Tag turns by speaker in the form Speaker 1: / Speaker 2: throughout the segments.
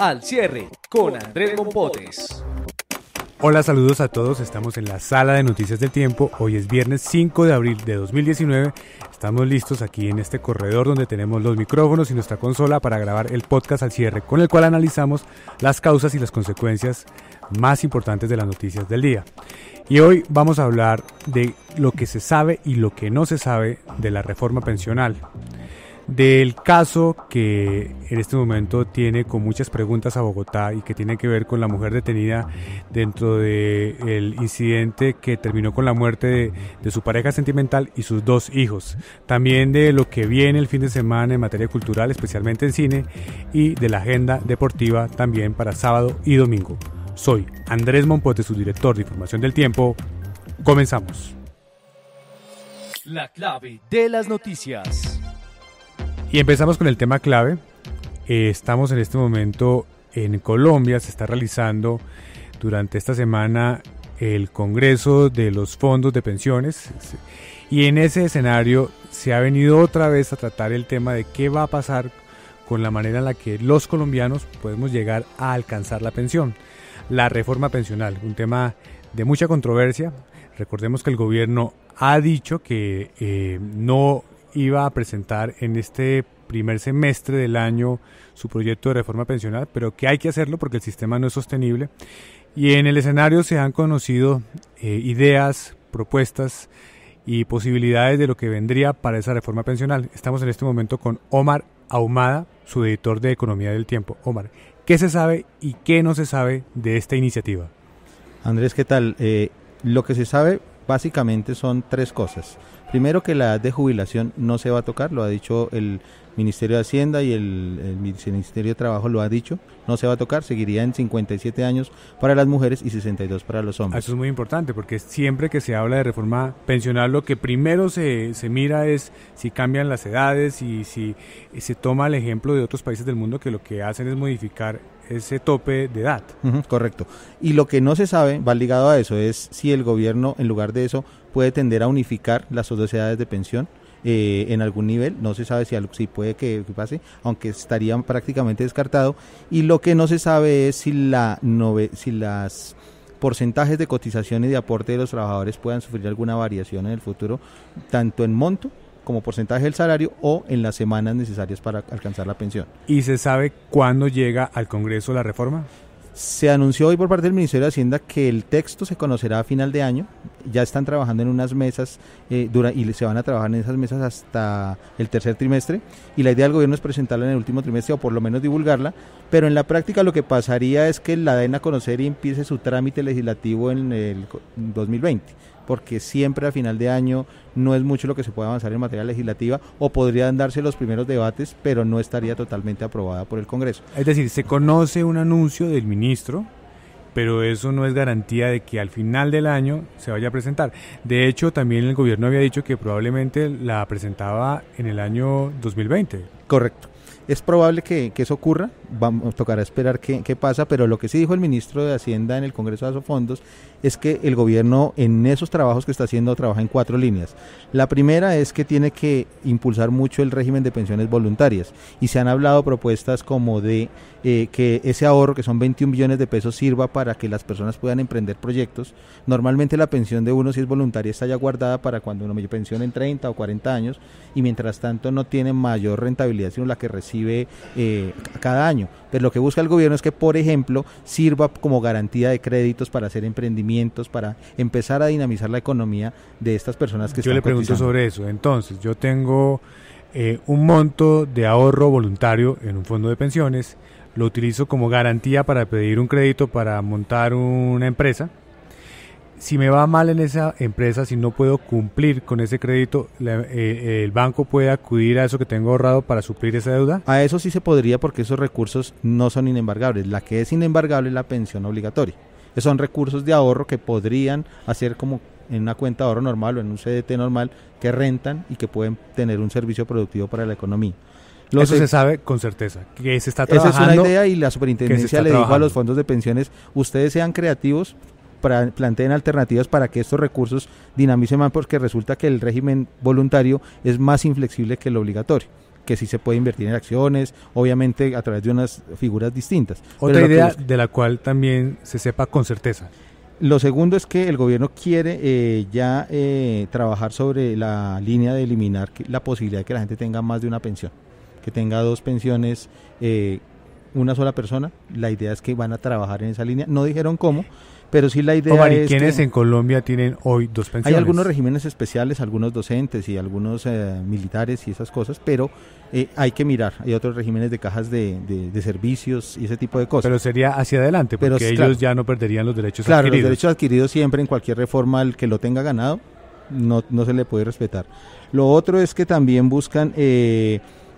Speaker 1: Al cierre con Andrés Mompotes.
Speaker 2: Hola, saludos a todos, estamos en la sala de Noticias del Tiempo. Hoy es viernes 5 de abril de 2019. Estamos listos aquí en este corredor donde tenemos los micrófonos y nuestra consola para grabar el podcast Al cierre, con el cual analizamos las causas y las consecuencias más importantes de las noticias del día. Y hoy vamos a hablar de lo que se sabe y lo que no se sabe de la reforma pensional. Del caso que en este momento tiene con muchas preguntas a Bogotá y que tiene que ver con la mujer detenida dentro del incidente que terminó con la muerte de su pareja sentimental y sus 2 hijos. También de lo que viene el fin de semana en materia cultural, especialmente en cine, y de la agenda deportiva también para sábado y domingo. Soy Andrés Mompotes, su director de Información del Tiempo. Comenzamos.
Speaker 1: La clave de las noticias.
Speaker 2: Y empezamos con el tema clave. Estamos en este momento en Colombia, se está realizando durante esta semana el Congreso de los Fondos de Pensiones, y en ese escenario se ha venido otra vez a tratar el tema de qué va a pasar con la manera en la que los colombianos podemos llegar a alcanzar la pensión. La reforma pensional, un tema de mucha controversia. Recordemos que el gobierno ha dicho que no iba a presentar en este primer semestre del año su proyecto de reforma pensional, pero que hay que hacerlo porque el sistema no es sostenible. Y en el escenario se han conocido ideas, propuestas y posibilidades de lo que vendría para esa reforma pensional. Estamos en este momento con Omar Ahumada, su editor de Economía del Tiempo. Omar, ¿qué se sabe y qué no se sabe de esta iniciativa?
Speaker 3: Andrés, ¿qué tal? Lo que se sabe básicamente son 3 cosas. Primero, que la edad de jubilación no se va a tocar, lo ha dicho el Ministerio de Hacienda y el Ministerio de Trabajo lo ha dicho, no se va a tocar, seguiría en 57 años para las mujeres y 62 para los hombres.
Speaker 2: Eso es muy importante porque siempre que se habla de reforma pensional lo que primero se mira es si cambian las edades y si se toma el ejemplo de otros países del mundo que lo que hacen es modificar ese tope de edad.
Speaker 3: Correcto. Y lo que no se sabe, va ligado a eso, es si el gobierno en lugar de eso puede tender a unificar las 2 edades de pensión en algún nivel. No se sabe si puede que pase, aunque estaría prácticamente descartado. Y lo que no se sabe es si las porcentajes de cotización y de aporte de los trabajadores puedan sufrir alguna variación en el futuro, tanto en monto como porcentaje del salario o en las semanas necesarias para alcanzar la pensión.
Speaker 2: ¿Y se sabe cuándo llega al Congreso la reforma?
Speaker 3: Se anunció hoy por parte del Ministerio de Hacienda que el texto se conocerá a final de año. Ya están trabajando en unas mesas y se van a trabajar en esas mesas hasta el tercer trimestre, y la idea del gobierno es presentarla en el último trimestre o por lo menos divulgarla, pero en la práctica lo que pasaría es que la den a conocer y empiece su trámite legislativo en el 2020, porque siempre a final de año no es mucho lo que se puede avanzar en materia legislativa, o podrían darse los primeros debates, pero no estaría totalmente aprobada por el Congreso.
Speaker 2: Es decir, se conoce un anuncio del ministro, pero eso no es garantía de que al final del año se vaya a presentar. De hecho, también el gobierno había dicho que probablemente la presentaba en el año 2020.
Speaker 3: Correcto. Es probable que eso ocurra, tocará esperar qué pasa, pero lo que sí dijo el ministro de Hacienda en el Congreso de Asofondos es que el gobierno en esos trabajos que está haciendo trabaja en 4 líneas. La primera es que tiene que impulsar mucho el régimen de pensiones voluntarias, y se han hablado propuestas como de que ese ahorro, que son 21 billones de pesos, sirva para que las personas puedan emprender proyectos. Normalmente la pensión de uno, si es voluntaria, está ya guardada para cuando uno me pensiona en 30 o 40 años, y mientras tanto no tiene mayor rentabilidad sino la que recibe cada año. Pero lo que busca el gobierno es que, por ejemplo, sirva como garantía de créditos para hacer emprendimientos, para empezar a dinamizar la economía de estas personas que están cotizando. Yo
Speaker 2: le pregunto sobre eso. Entonces, yo tengo un monto de ahorro voluntario en un fondo de pensiones, lo utilizo como garantía para pedir un crédito para montar una empresa. Si me va mal en esa empresa, si no puedo cumplir con ese crédito, ¿el banco puede acudir a eso que tengo ahorrado para suplir esa deuda?
Speaker 3: A eso sí se podría, porque esos recursos no son inembargables. La que es inembargable es la pensión obligatoria. Esos son recursos de ahorro que podrían hacer como en una cuenta de ahorro normal o en un CDT normal, que rentan y que pueden tener un servicio productivo para la economía.
Speaker 2: Eso se sabe con certeza, que se está trabajando.
Speaker 3: Esa es una idea, y la superintendencia le dijo a los fondos de pensiones: ustedes sean creativos, planteen alternativas para que estos recursos dinamicen más, porque resulta que el régimen voluntario es más inflexible que el obligatorio. que sí se puede invertir en acciones, obviamente a través de unas figuras distintas.
Speaker 2: Otra idea de la cual también se sepa con certeza.
Speaker 3: Lo segundo es que el gobierno quiere trabajar sobre la línea de eliminar la posibilidad de que la gente tenga más de una pensión, que tenga 2 pensiones, una sola persona. La idea es que van a trabajar en esa línea, no dijeron cómo, pero sí la idea
Speaker 2: Omar, ¿y
Speaker 3: es
Speaker 2: quiénes en Colombia tienen hoy 2 pensiones?
Speaker 3: Hay algunos regímenes especiales, algunos docentes y algunos militares y esas cosas, pero hay que mirar, hay otros regímenes de cajas de servicios y ese tipo de cosas.
Speaker 2: Pero sería hacia adelante, porque
Speaker 3: pero,
Speaker 2: ellos
Speaker 3: claro, ya
Speaker 2: no perderían los derechos
Speaker 3: adquiridos.
Speaker 2: Claro,
Speaker 3: los derechos adquiridos siempre en cualquier reforma, al que lo tenga ganado, no se le puede respetar. Lo otro es que también buscan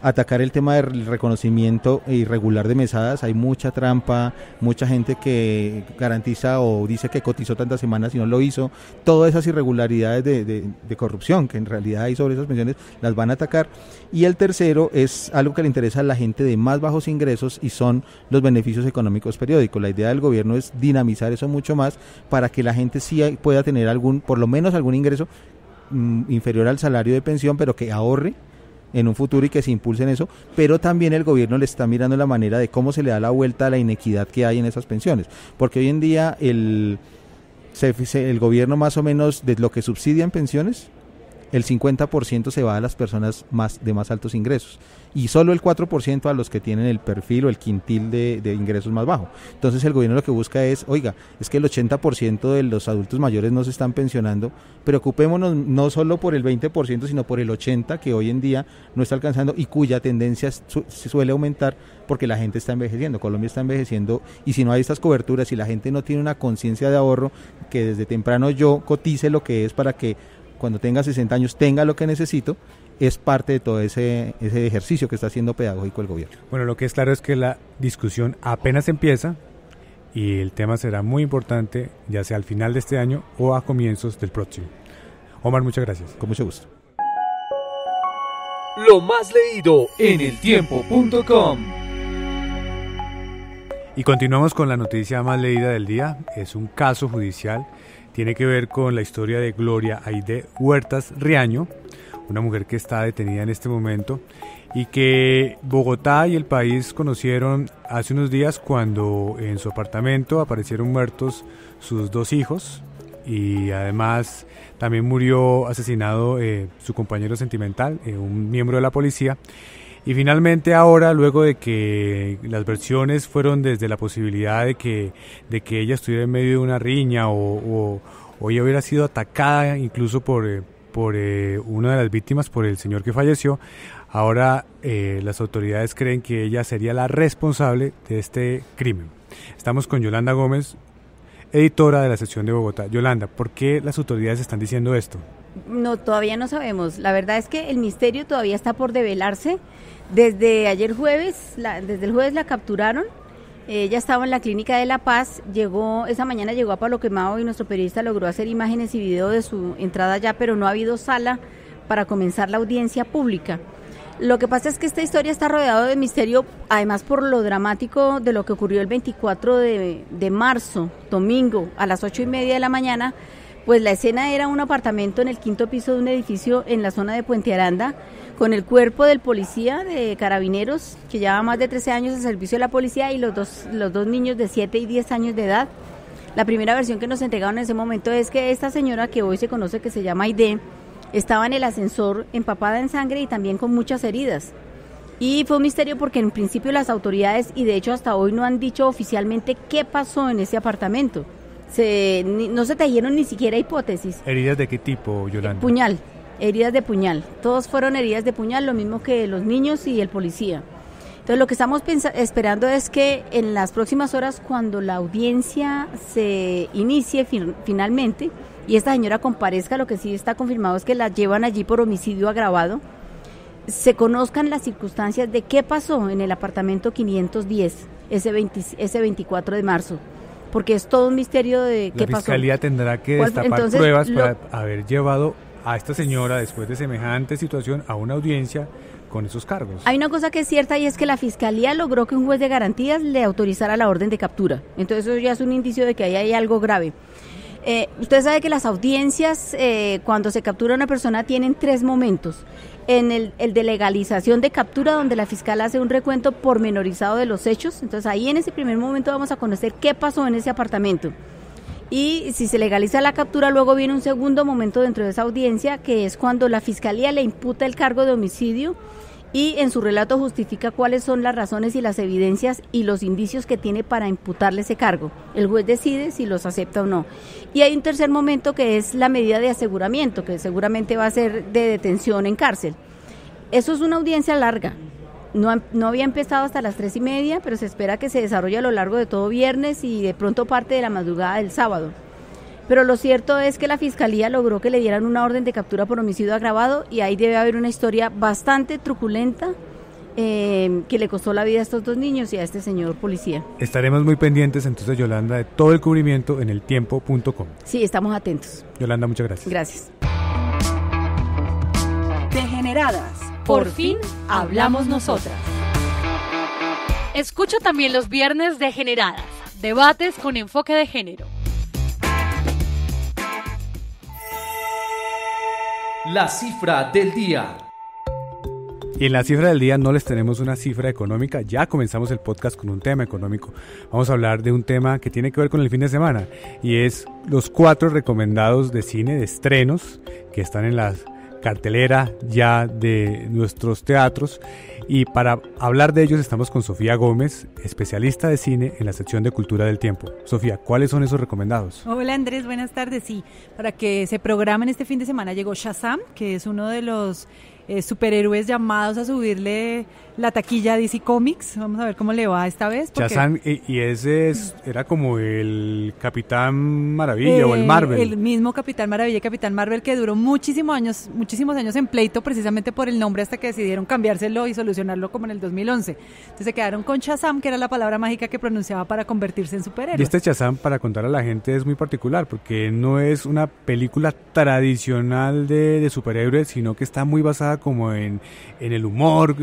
Speaker 3: atacar el tema del reconocimiento irregular de mesadas. Hay mucha trampa, mucha gente que garantiza o dice que cotizó tantas semanas y no lo hizo. Todas esas irregularidades de corrupción que en realidad hay sobre esas pensiones las van a atacar. Y el tercero es algo que le interesa a la gente de más bajos ingresos y son los beneficios económicos periódicos. La idea del gobierno es dinamizar eso mucho más para que la gente sí pueda tener por lo menos algún ingreso inferior al salario de pensión, pero que ahorre en un futuro y que se impulse en eso, pero también el gobierno le está mirando la manera de cómo se le da la vuelta a la inequidad que hay en esas pensiones, porque hoy en día el gobierno más o menos de lo que subsidia en pensiones, el 50% se va a las personas de más altos ingresos y solo el 4% a los que tienen el perfil o el quintil de ingresos más bajo. Entonces el gobierno lo que busca es, oiga, es que el 80% de los adultos mayores no se están pensionando, preocupémonos no solo por el 20%, sino por el 80% que hoy en día no está alcanzando y cuya tendencia suele aumentar porque la gente está envejeciendo. Colombia está envejeciendo y si no hay estas coberturas, si la gente no tiene una conciencia de ahorro, que desde temprano yo cotice lo que es para que cuando tenga 60 años tenga lo que necesito, es parte de todo ese ejercicio que está haciendo pedagógico el gobierno.
Speaker 2: Bueno, lo que es claro es que la discusión apenas empieza y el tema será muy importante, ya sea al final de este año o a comienzos del próximo. Omar, muchas gracias.
Speaker 3: Con mucho gusto.
Speaker 1: Lo más leído en eltiempo.com.
Speaker 2: Y continuamos con la noticia más leída del día. Es un caso judicial. Tiene que ver con la historia de Gloria Aide Huertas Riaño, una mujer que está detenida en este momento y que Bogotá y el país conocieron hace unos días cuando en su apartamento aparecieron muertos sus 2 hijos y además también murió asesinado su compañero sentimental, un miembro de la policía. Y finalmente ahora, luego de que las versiones fueron desde la posibilidad de que ella estuviera en medio de una riña o ella hubiera sido atacada incluso por una de las víctimas, por el señor que falleció, ahora las autoridades creen que ella sería la responsable de este crimen. Estamos con Yolanda Gómez, editora de la sección de Bogotá. Yolanda, ¿por qué las autoridades están diciendo esto?
Speaker 4: No, todavía no sabemos. La verdad es que el misterio todavía está por develarse. Desde ayer jueves, desde el jueves la capturaron. Ella estaba en la clínica de La Paz. Esa mañana llegó a Palo Quemado y nuestro periodista logró hacer imágenes y video de su entrada allá, pero no ha habido sala para comenzar la audiencia pública. Lo que pasa es que esta historia está rodeada de misterio, además por lo dramático de lo que ocurrió el 24 de marzo, domingo, a las 8:30 de la mañana. Pues la escena era un apartamento en el 5º piso de un edificio en la zona de Puente Aranda, con el cuerpo del policía de Carabineros, que llevaba más de 13 años de servicio de la policía, y los dos niños de 7 y 10 años de edad. La primera versión que nos entregaron en ese momento es que esta señora, que hoy se conoce que se llama Aide, estaba en el ascensor empapada en sangre y también con muchas heridas. Y fue un misterio porque en principio las autoridades, y de hecho hasta hoy no han dicho oficialmente qué pasó en ese apartamento. No se tejieron ni siquiera hipótesis.
Speaker 2: ¿Heridas de qué tipo, Yolanda?
Speaker 4: Puñal, heridas de puñal. Todos fueron heridas de puñal, lo mismo que los niños y el policía. Entonces lo que estamos esperando es que en las próximas horas, cuando la audiencia se inicie finalmente y esta señora comparezca, lo que sí está confirmado es que la llevan allí por homicidio agravado, se conozcan las circunstancias de qué pasó en el apartamento 510 ese 24 de marzo. Porque es todo un misterio de qué pasó.
Speaker 2: La Fiscalía tendrá que destapar pruebas para haber llevado a esta señora, después de semejante situación, a una audiencia con esos cargos.
Speaker 4: Hay una cosa que es cierta y es que la Fiscalía logró que un juez de garantías le autorizara la orden de captura. Entonces eso ya es un indicio de que ahí hay algo grave. Usted sabe que las audiencias, cuando se captura a una persona, tienen 3 momentos. En el de legalización de captura, donde la fiscal hace un recuento pormenorizado de los hechos. Entonces ahí en ese primer momento vamos a conocer qué pasó en ese apartamento. Y si se legaliza la captura, luego viene un segundo momento dentro de esa audiencia, que es cuando la fiscalía le imputa el cargo de homicidio y en su relato justifica cuáles son las razones y las evidencias y los indicios que tiene para imputarle ese cargo. El juez decide si los acepta o no. Y hay un tercer momento, que es la medida de aseguramiento, que seguramente va a ser de detención en cárcel. Eso es una audiencia larga. No había empezado hasta las 3:30, pero se espera que se desarrolle a lo largo de todo viernes y de pronto parte de la madrugada del sábado. Pero lo cierto es que la fiscalía logró que le dieran una orden de captura por homicidio agravado, y ahí debe haber una historia bastante truculenta que le costó la vida a estos 2 niños y a este señor policía.
Speaker 2: Estaremos muy pendientes entonces, Yolanda, de todo el cubrimiento en eltiempo.com.
Speaker 4: Sí, estamos atentos.
Speaker 2: Yolanda, muchas gracias.
Speaker 4: Gracias.
Speaker 5: Degeneradas. Por fin hablamos nosotras.
Speaker 6: Escucha también los viernes Degeneradas, debates con enfoque de género.
Speaker 1: La cifra del día.
Speaker 2: Y en la cifra del día no les tenemos una cifra económica, ya comenzamos el podcast con un tema económico. Vamos a hablar de un tema que tiene que ver con el fin de semana, y es los 4 recomendados de cine, de estrenos, que están en la cartelera ya de nuestros teatros. Y para hablar de ellos estamos con Sofía Gómez, especialista de cine en la sección de Cultura del Tiempo. Sofía, ¿cuáles son esos recomendados?
Speaker 5: Hola Andrés, buenas tardes. Sí, para que se programen este fin de semana llegó Shazam, que es uno de los superhéroes llamados a subirle la taquilla a DC Comics. Vamos a ver cómo le va esta vez.
Speaker 2: Shazam, y ese era como el Capitán Maravilla o el Marvel.
Speaker 5: El mismo Capitán Maravilla y Capitán Marvel, que duró muchísimos años en pleito precisamente por el nombre, hasta que decidieron cambiárselo y solucionarlo como en el 2011. Entonces se quedaron con Shazam, que era la palabra mágica que pronunciaba para convertirse en superhéroe.
Speaker 2: Y este Shazam, para contar a la gente, es muy particular porque no es una película tradicional de superhéroes, sino que está muy basada como en el humor,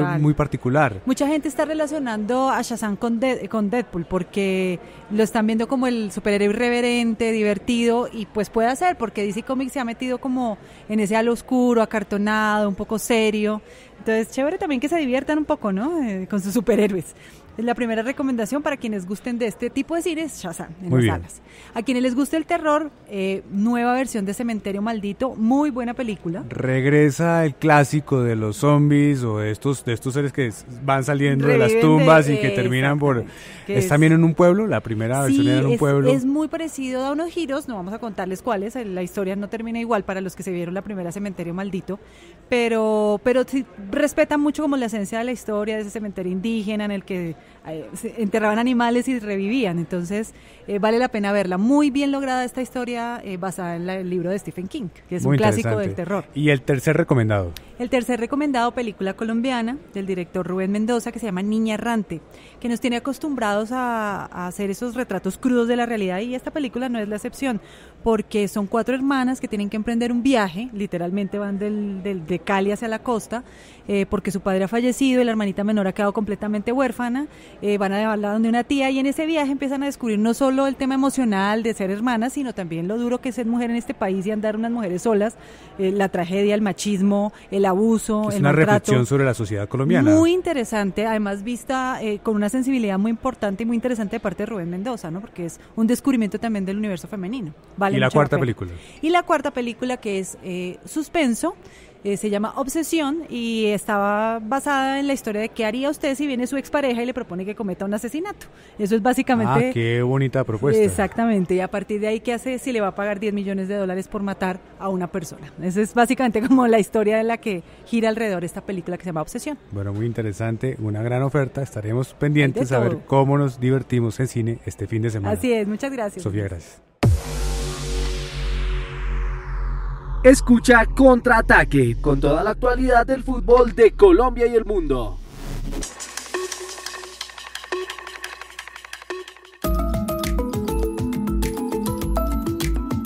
Speaker 2: Total. Muy particular.
Speaker 5: Mucha gente está relacionando a Shazam con Deadpool, porque lo están viendo como el superhéroe irreverente, divertido, y pues puede ser, porque DC Comics se ha metido como en ese halo oscuro, acartonado, un poco serio. Entonces, chévere también que se diviertan un poco, ¿no? Con sus superhéroes. La primera recomendación para quienes gusten de este tipo de cine es Shazam en las salas. A quienes les guste el terror, nueva versión de Cementerio Maldito, muy buena película.
Speaker 2: Regresa el clásico de los zombies o de estos seres que van saliendo de las tumbas y que terminan por... ¿Es también en un pueblo? La primera versión era en un pueblo.
Speaker 5: Es muy parecido, da unos giros, no vamos a contarles cuáles, la historia no termina igual para los que se vieron la primera Cementerio Maldito, pero sí respeta mucho como la esencia de la historia de ese cementerio indígena en el que se enterraban animales y revivían. Entonces vale la pena verla. Muy bien lograda esta historia, basada en el libro de Stephen King, que es un clásico del terror.
Speaker 2: ¿Y el tercer recomendado?
Speaker 5: El tercer recomendado, película colombiana del director Rubén Mendoza, que se llama Niña Errante, que nos tiene acostumbrados a hacer esos retratos crudos de la realidad, y esta película no es la excepción, porque son 4 hermanas que tienen que emprender un viaje, literalmente van de Cali hacia la costa, porque su padre ha fallecido y la hermanita menor ha quedado completamente huérfana. Van a llevarla donde una tía, y en ese viaje empiezan a descubrir no solo el tema emocional de ser hermanas, sino también lo duro que es ser mujer en este país y andar unas mujeres solas, la tragedia, el machismo, el abuso,
Speaker 2: es
Speaker 5: el
Speaker 2: una
Speaker 5: maltrato.
Speaker 2: Reflexión sobre la sociedad colombiana.
Speaker 5: Muy interesante, además vista con una sensibilidad muy importante y muy interesante de parte de Rubén Mendoza, ¿no? Porque es un descubrimiento también del universo femenino. Vale.
Speaker 2: ¿Y la cuarta película?
Speaker 5: Y la cuarta película, que es suspenso, se llama Obsesión, y estaba basada en la historia de qué haría usted si viene su expareja y le propone que cometa un asesinato. Eso es básicamente...
Speaker 2: Ah, qué bonita propuesta.
Speaker 5: Exactamente, y a partir de ahí, ¿qué hace si le va a pagar $10 millones por matar a una persona? Esa es básicamente como la historia de la que gira alrededor esta película que se llama Obsesión.
Speaker 2: Bueno, muy interesante, una gran oferta. Estaremos pendientes a ver cómo nos divertimos en cine este fin de semana.
Speaker 5: Así es, muchas gracias.
Speaker 2: Sofía, gracias.
Speaker 1: Escucha Contraataque, con toda la actualidad del fútbol de Colombia y el mundo.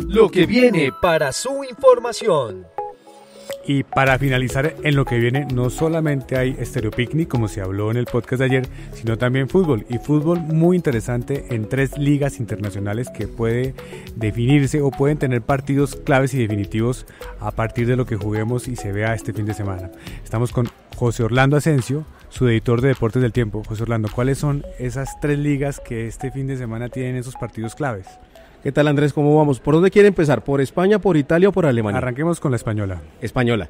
Speaker 1: Lo que viene para su información.
Speaker 2: Y para finalizar en lo que viene, no solamente hay Estéreo Picnic, como se habló en el podcast de ayer, sino también fútbol. Y fútbol muy interesante en 3 ligas internacionales que puede definirse o pueden tener partidos claves y definitivos a partir de lo que juguemos y se vea este fin de semana. Estamos con José Orlando Asensio, su editor de Deportes del Tiempo. José Orlando, ¿cuáles son esas 3 ligas que este fin de semana tienen esos partidos claves?
Speaker 7: ¿Qué tal, Andrés? ¿Cómo vamos? ¿Por dónde quiere empezar? ¿Por España, por Italia o por Alemania?
Speaker 2: Arranquemos con la española.
Speaker 7: Española.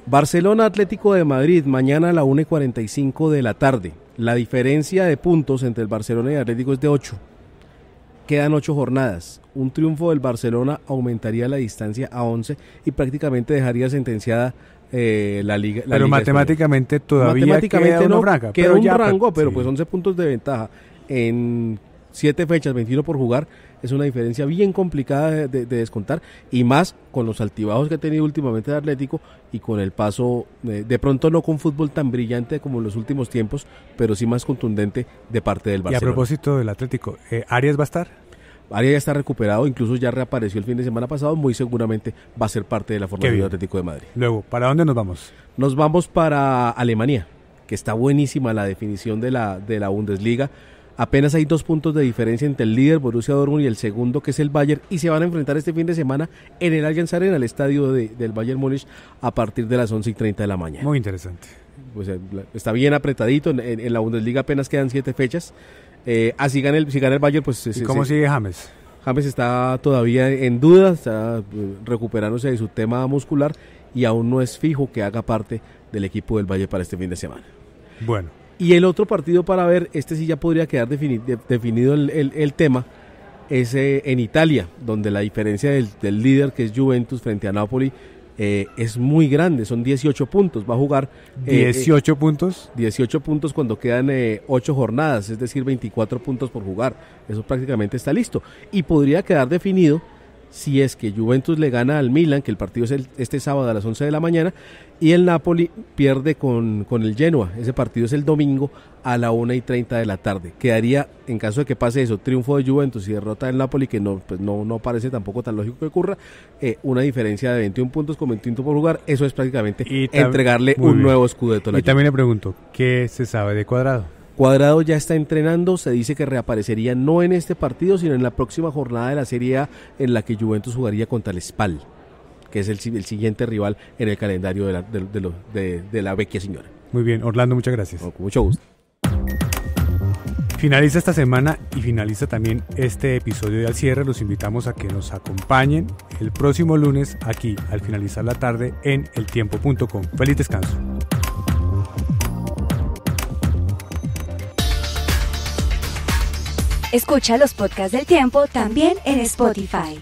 Speaker 7: Barcelona Atlético de Madrid, mañana a la 1:45 de la tarde. La diferencia de puntos entre el Barcelona y el Atlético es de 8. Quedan 8 jornadas. Un triunfo del Barcelona aumentaría la distancia a 11 y prácticamente dejaría sentenciada la liga.
Speaker 2: Pero liga matemáticamente española. Todavía
Speaker 7: matemáticamente
Speaker 2: queda
Speaker 7: no,
Speaker 2: una franja.
Speaker 7: Queda un
Speaker 2: ya,
Speaker 7: rango, pero
Speaker 2: sí.
Speaker 7: pues 11 puntos de ventaja en 7 fechas, 21 por jugar, es una diferencia bien complicada de descontar, y más con los altibajos que ha tenido últimamente el Atlético y con el paso, de pronto no con fútbol tan brillante como en los últimos tiempos, pero sí más contundente de parte del Barcelona.
Speaker 2: Y a propósito del Atlético, ¿Arias va a estar?
Speaker 7: Arias ya está recuperado, incluso ya reapareció el fin de semana pasado, muy seguramente va a ser parte de la formación del Atlético de Madrid.
Speaker 2: Luego, ¿para dónde nos vamos?
Speaker 7: Nos vamos para Alemania, que está buenísima la definición de la Bundesliga. Apenas hay 2 puntos de diferencia entre el líder Borussia Dortmund y el segundo, que es el Bayern, y se van a enfrentar este fin de semana en el Allianz Arena, el estadio del Bayern Múnich, a partir de las 11:30 de la mañana.
Speaker 2: Muy interesante.
Speaker 7: Pues está bien apretadito, en la Bundesliga apenas quedan 7 fechas. Si gana el Bayern, pues...
Speaker 2: ¿Y cómo sigue James?
Speaker 7: James está todavía en duda, está recuperándose de su tema muscular y aún no es fijo que haga parte del equipo del Bayern para este fin de semana.
Speaker 2: Bueno.
Speaker 7: Y el otro partido para ver, este sí ya podría quedar definido el tema, es en Italia, donde la diferencia del líder, que es Juventus, frente a Napoli, es muy grande, son 18 puntos, va a jugar...
Speaker 2: ¿18 puntos?
Speaker 7: 18 puntos cuando quedan 8 jornadas, es decir, 24 puntos por jugar, eso prácticamente está listo, y podría quedar definido si es que Juventus le gana al Milan, que el partido es este sábado a las 11 de la mañana, y el Napoli pierde con el Genoa. Ese partido es el domingo a la 1:30 de la tarde. Quedaría, en caso de que pase eso, triunfo de Juventus y derrota del Napoli, que no parece tampoco tan lógico que ocurra, una diferencia de 21 puntos con 21 por jugar. Eso es prácticamente entregarle un nuevo Scudetto a la
Speaker 2: Juve. Y también le pregunto, ¿qué se sabe de Cuadrado?
Speaker 7: Cuadrado ya está entrenando, se dice que reaparecería no en este partido, sino en la próxima jornada de la Serie A, en la que Juventus jugaría contra el Spal, que es el siguiente rival en el calendario de la vecchia señora.
Speaker 2: Muy bien, Orlando, muchas gracias.
Speaker 7: Con mucho gusto.
Speaker 2: Finaliza esta semana y finaliza también este episodio de Al Cierre. Los invitamos a que nos acompañen el próximo lunes aquí, al finalizar la tarde, en eltiempo.com. Feliz descanso.
Speaker 8: Escucha los podcasts del Tiempo también en Spotify.